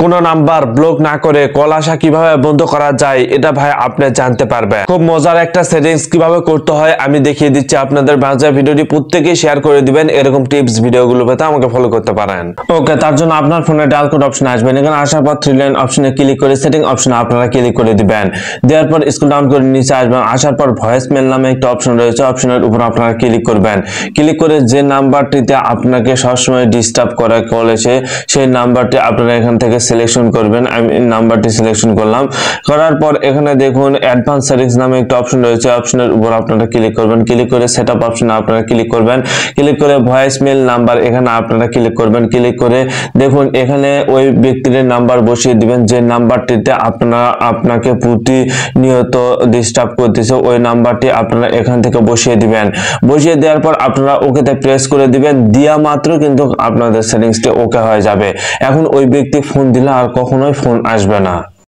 কোন number block না করে কল আসা কিভাবে বন্ধ করা যায় এটা ভাই আপনি জানতে পারবেন। খুব মজার একটা সেটিংস কিভাবে করতে হয় আমি দেখিয়ে দিচ্ছি আপনাদের মাঝে। ভিডিওটি প্রত্যেকেই শেয়ার করে দিবেন, এরকম টিপস ভিডিওগুলো পেতে আমাকে ফলো করতে পারেন। ওকে, তার জন্য আপনার ফোনে ডায়াল কোড অপশন আসবেন, এখানে আসার পর থ্রি লাইন অপশনে ক্লিক করে সেটিং অপশনে আপনারা ক্লিক করে দিবেন। দেওয়ার পর স্ক্রল ডাউন করে নিচে আসবেন, আসার পর ভয়েস মেল নামে একটা অপশন রয়েছে, অপশনের উপর আপনারা ক্লিক করবেন। ক্লিক করে যে নাম্বারটিতে আপনাকে সবসময় ডিস্টার্ব করে কল এসে সেই নাম্বারটি আপনারা এখান থেকে সিলেকশন করবেন। আমি নাম্বারটি সিলেকশন করলাম, করার পর এখানে দেখুন অ্যাডভান্স সেটিংস নামে একটা অপশন রয়েছে, অপশনের উপর আপনারা ক্লিক করবেন। ক্লিক করে সেটআপ অপশনে আপনারা ক্লিক করবেন। ক্লিক করে ভয়েস মেল নাম্বার এখানে আপনারা ক্লিক করবেন। ক্লিক করে দেখুন এখানে ওই ব্যক্তির নাম্বার বসিয়ে দিবেন যে নাম্বারটিতে আপনাকে প্রতিনিয়ত ডিস্টার্ব করতেছে, ওই নাম্বারটি আপনারা এখান থেকে বসিয়ে দিবেন। বসিয়ে দেওয়ার পর আপনারা ওকেতে প্রেস করে দিবেন, দিয়া মাত্র কিন্তু আপনাদের সেটিংসটি ওকে হয়ে যাবে। এখন ওই ব্যক্তি ফোন দিলে আর কখনোই ফোন আসবে না।